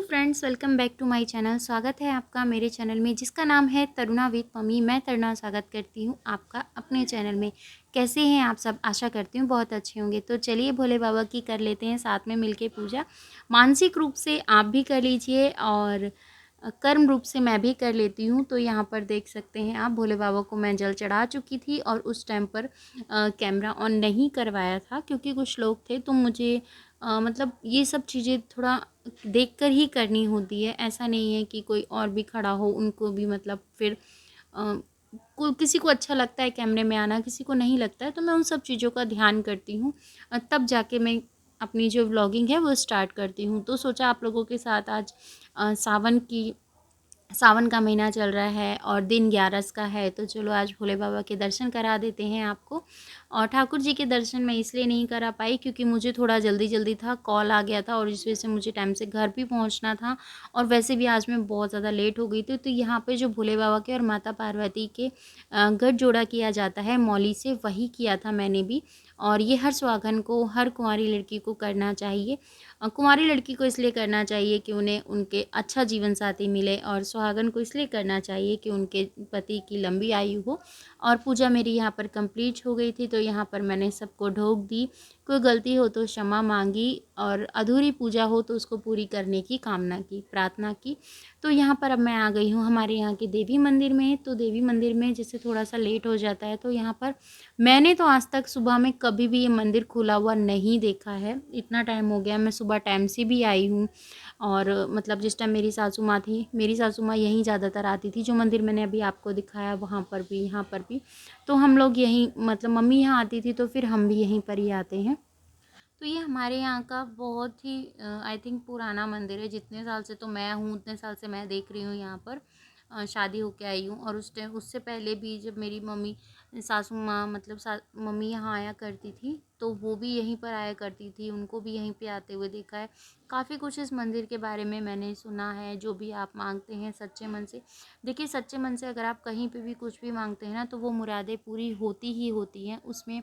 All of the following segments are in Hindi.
Friends, welcome back to my channel. स्वागत है आपका मेरे चैनल में जिसका नाम है तरुणा विद मम्मी। मैं तरुणा स्वागत करती हूँ आपका अपने चैनल में। कैसे हैं आप सब? आशा करती हूँ बहुत अच्छे होंगे। तो चलिए भोले बाबा की कर लेते हैं साथ में मिलके पूजा। मानसिक रूप से आप भी कर लीजिए और कर्म रूप से मैं भी कर लेती हूँ। तो यहाँ पर देख सकते हैं आप, भोले बाबा को मैं जल चढ़ा चुकी थी और उस टाइम पर कैमरा ऑन नहीं करवाया था क्योंकि कुछ लोग थे। तो मुझे मतलब ये सब चीज़ें थोड़ा देखकर ही करनी होती है। ऐसा नहीं है कि कोई और भी खड़ा हो, उनको भी मतलब फिर किसी को अच्छा लगता है कैमरे में आना, किसी को नहीं लगता है। तो मैं उन सब चीज़ों का ध्यान करती हूँ तब जाके मैं अपनी जो व्लॉगिंग है वो स्टार्ट करती हूँ। तो सोचा आप लोगों के साथ आज सावन का महीना चल रहा है और दिन 11 का है, तो चलो आज भोले बाबा के दर्शन करा देते हैं आपको। और ठाकुर जी के दर्शन मैं इसलिए नहीं करा पाई क्योंकि मुझे थोड़ा जल्दी जल्दी था, कॉल आ गया था और इस वजह से मुझे टाइम से घर भी पहुंचना था। और वैसे भी आज मैं बहुत ज़्यादा लेट हो गई थी। तो यहाँ पे जो भोले बाबा के और माता पार्वती के गठजोड़ा किया जाता है मौली से, वही किया था मैंने भी। और ये हर सुहागन को, हर कुंवारी लड़की को करना चाहिए। कुंवारी लड़की को इसलिए करना चाहिए कि उन्हें उनके अच्छा जीवन साथी मिले, और सुहागन को इसलिए करना चाहिए कि उनके पति की लंबी आयु हो। और पूजा मेरी यहाँ पर कंप्लीट हो गई थी। तो यहाँ पर मैंने सबको ढोक दी, कोई गलती हो तो क्षमा मांगी, और अधूरी पूजा हो तो उसको पूरी करने की कामना की, प्रार्थना की। तो यहाँ पर अब मैं आ गई हूँ हमारे यहाँ के देवी मंदिर में। तो देवी मंदिर में जैसे थोड़ा सा लेट हो जाता है, तो यहाँ पर मैंने तो आज तक सुबह में कभी भी ये मंदिर खुला हुआ नहीं देखा है। इतना टाइम हो गया, मैं सुबह टाइम से भी आई हूँ। और मतलब जिस टाइम मेरी सासू माँ थी, मेरी सासू माँ यहीं ज़्यादातर आती थी, जो मंदिर मैंने अभी आपको दिखाया वहाँ पर भी, यहाँ पर भी। तो हम लोग यहीं, मतलब मम्मी यहाँ आती थी तो फिर हम भी यहीं पर ही आते हैं। तो ये हमारे यहाँ का बहुत ही आई थिंक पुराना मंदिर है। जितने साल से तो मैं हूँ उतने साल से मैं देख रही हूँ यहाँ पर। शादी होके आई हूँ, और उस टाइम, उससे पहले भी जब मेरी मम्मी, सासू माँ मतलब मम्मी यहाँ आया करती थी तो वो भी यहीं पर आया करती थी, उनको भी यहीं पे आते हुए देखा है। काफ़ी कुछ इस मंदिर के बारे में मैंने सुना है। जो भी आप मांगते हैं सच्चे मन से, देखिए सच्चे मन से अगर आप कहीं पे भी कुछ भी मांगते हैं ना, तो वो मुरादें पूरी होती ही होती हैं। उसमें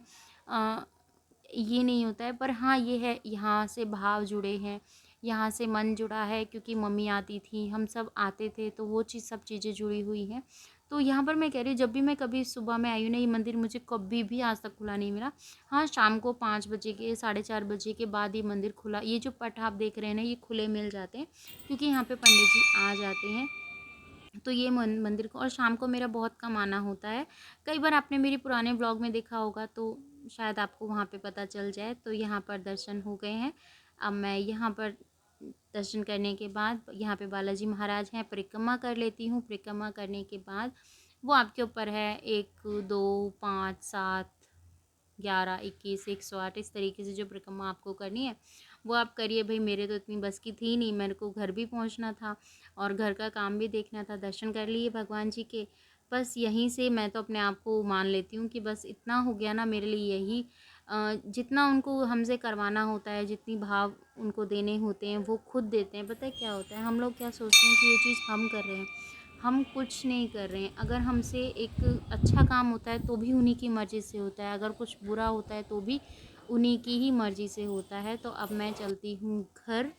ये नहीं होता है। पर हाँ ये है, यहाँ से भाव जुड़े हैं, यहाँ से मन जुड़ा है, क्योंकि मम्मी आती थी, हम सब आते थे, तो वो चीज़, सब चीज़ें जुड़ी हुई हैं। तो यहाँ पर मैं कह रही हूँ, जब भी मैं कभी सुबह में आई हूँ ना, ये मंदिर मुझे कभी भी आज तक खुला नहीं मिला। हाँ, शाम को 5 बजे के, 4:30 बजे के बाद ये मंदिर खुला, ये जो पट आप देख रहे हैं ना, ये खुले मिल जाते हैं क्योंकि यहाँ पे पंडित जी आ जाते हैं। तो ये मंदिर को, और शाम को मेरा बहुत कम आना होता है। कई बार आपने मेरी पुराने ब्लॉग में देखा होगा तो शायद आपको वहाँ पे पता चल जाए। तो यहाँ पर दर्शन हो गए हैं। अब मैं यहाँ पर दर्शन करने के बाद, यहाँ पे बालाजी महाराज हैं, परिक्रमा कर लेती हूँ। परिक्रमा करने के बाद वो आपके ऊपर है, 1, 2, 5, 7, 11, 21, 108, इस तरीके से जो परिक्रमा आपको करनी है वो आप करिए। भाई मेरे तो इतनी बस की थी नहीं, मेरे को घर भी पहुंचना था और घर का काम भी देखना था। दर्शन कर लिए भगवान जी के। बस यहीं से मैं तो अपने आप को मान लेती हूँ कि बस इतना हो गया ना मेरे लिए। यही जितना उनको हमसे करवाना होता है, जितनी भाव उनको देने होते हैं वो खुद देते हैं। पता है क्या होता है, हम लोग क्या सोचते हैं कि ये चीज़ हम कर रहे हैं, हम कुछ नहीं कर रहे हैं। अगर हमसे एक अच्छा काम होता है तो भी उन्हीं की मर्ज़ी से होता है, अगर कुछ बुरा होता है तो भी उन्हीं की ही मर्ज़ी से होता है। तो अब मैं चलती हूँ घर।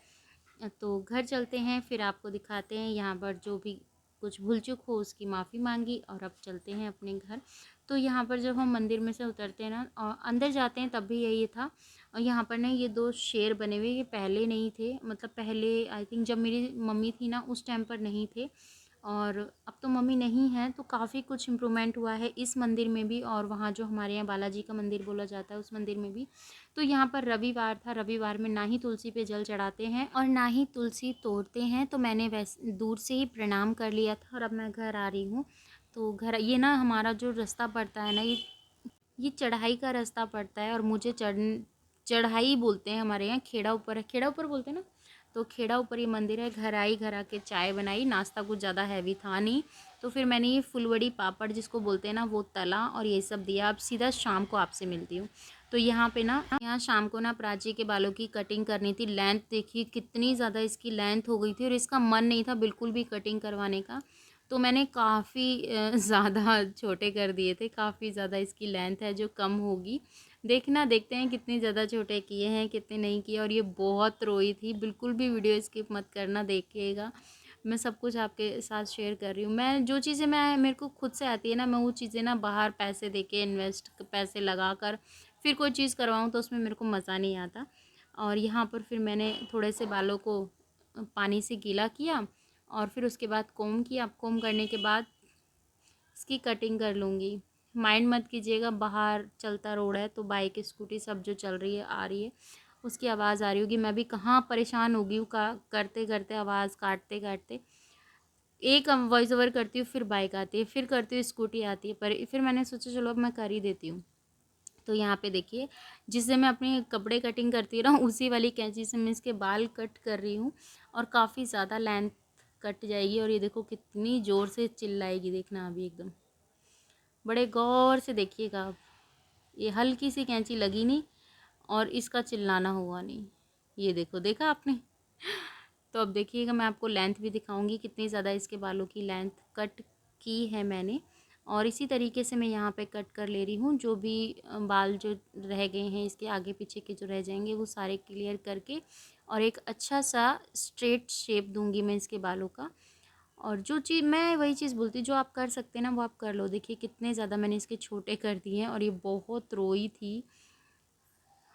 तो घर चलते हैं, फिर आपको दिखाते हैं यहाँ पर जो भी कुछ भूल चूक हो उसकी माफ़ी मांगी, और अब चलते हैं अपने घर। तो यहाँ पर जब हम मंदिर में से उतरते हैं ना और अंदर जाते हैं, तब भी यही था। और यहाँ पर ना ये दो शेर बने हुए, ये पहले नहीं थे, मतलब पहले आई थिंक जब मेरी मम्मी थी ना उस टाइम पर नहीं थे। और अब तो मम्मी नहीं है, तो काफ़ी कुछ इम्प्रूवमेंट हुआ है इस मंदिर में भी, और वहाँ जो हमारे यहाँ बालाजी का मंदिर बोला जाता है उस मंदिर में भी। तो यहाँ पर रविवार था, रविवार में ना ही तुलसी पे जल चढ़ाते हैं और ना ही तुलसी तोड़ते हैं। तो मैंने वैसे दूर से ही प्रणाम कर लिया था, और अब मैं घर आ रही हूँ। तो घर, ये ना हमारा जो रास्ता पड़ता है ना, ये चढ़ाई का रास्ता पड़ता है, और मुझे चढ़ाई बोलते हैं हमारे यहाँ। खेड़ा ऊपर है, खेड़ा ऊपर बोलते हैं ना। तो खेड़ा ऊपर ये मंदिर है। घर आई, घर आके चाय बनाई, नाश्ता कुछ ज़्यादा हैवी था नहीं, तो फिर मैंने ये फुलवड़ी पापड़ जिसको बोलते हैं ना वो तला, और ये सब दिया। अब सीधा शाम को आपसे मिलती हूँ। तो यहाँ पे ना, यहाँ शाम को ना प्राची के बालों की कटिंग करनी थी। लेंथ देखिए कितनी ज़्यादा इसकी लेंथ हो गई थी, और इसका मन नहीं था बिल्कुल भी कटिंग करवाने का। तो मैंने काफ़ी ज़्यादा छोटे कर दिए थे, काफ़ी ज़्यादा इसकी लेंथ है जो कम होगी। देखना, देखते हैं कितने ज़्यादा छोटे किए हैं, कितने नहीं किए। और ये बहुत रोई थी, बिल्कुल भी वीडियो स्किप मत करना, देखिएगा। मैं सब कुछ आपके साथ शेयर कर रही हूँ। मैं जो चीज़ें मैं मेरे को खुद से आती है ना, मैं वो चीज़ें ना बाहर पैसे दे के इन्वेस्ट पैसे लगा कर फिर कोई चीज़ करवाऊँ तो उसमें मेरे को मज़ा नहीं आता। और यहाँ पर फिर मैंने थोड़े से बालों को पानी से गीला किया और फिर उसके बाद कोम किया। कोम करने के बाद इसकी कटिंग कर लूँगी। माइंड मत कीजिएगा, बाहर चलता रोड है तो बाइक स्कूटी सब जो चल रही है आ रही है, उसकी आवाज़ आ रही होगी। मैं भी कहाँ परेशान हो गई हूँ का करते करते, आवाज़ काटते काटते। एक वॉइस ओवर करती हूँ, फिर बाइक आती है, फिर करती हूँ स्कूटी आती है, पर फिर मैंने सोचा चलो अब मैं कर ही देती हूँ। तो यहाँ पे देखिए, जिससे मैं अपने कपड़े कटिंग करती रहूँ उसी वाली कैंची से मैं इसके बाल कट कर रही हूँ। और काफ़ी ज़्यादा लेंथ कट जाएगी। और ये देखो कितनी ज़ोर से चिल्लाएगी, देखना अभी एकदम। बड़े गौर से देखिएगा आप। ये हल्की सी कैंची लगी नहीं और इसका चिल्लाना हुआ नहीं। ये देखो, देखा आपने। तो अब देखिएगा, मैं आपको लेंथ भी दिखाऊंगी कितनी ज़्यादा इसके बालों की लेंथ कट की है मैंने। और इसी तरीके से मैं यहाँ पे कट कर ले रही हूँ। जो भी बाल जो रह गए हैं इसके आगे पीछे के जो रह जाएंगे वो सारे क्लियर करके और एक अच्छा सा स्ट्रेट शेप दूंगी मैं इसके बालों का। और जो चीज़ मैं वही चीज़ बोलती हूँ, जो आप कर सकते हैं ना वो आप कर लो। देखिए कितने ज़्यादा मैंने इसके छोटे कर दिए हैं। और ये बहुत रोई थी,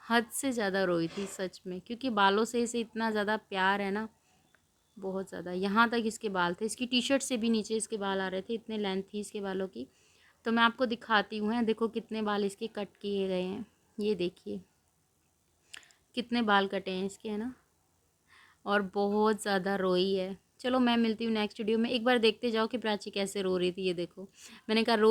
हद से ज़्यादा रोई थी सच में, क्योंकि बालों से इसे इतना ज़्यादा प्यार है ना, बहुत ज़्यादा। यहाँ तक इसके बाल थे, इसकी टी शर्ट से भी नीचे इसके बाल आ रहे थे, इतने लेंथ थी इसके बालों की। तो मैं आपको दिखाती हूँ, देखो कितने बाल इसके कट किए गए हैं। ये देखिए कितने बाल कटे हैं इसके, है ना। और बहुत ज़्यादा रोई है। चलो मैं मिलती हूँ नेक्स्ट वीडियो में। एक बार देखते जाओ कि प्राची कैसे रो रही थी। ये देखो, मैंने कहा रो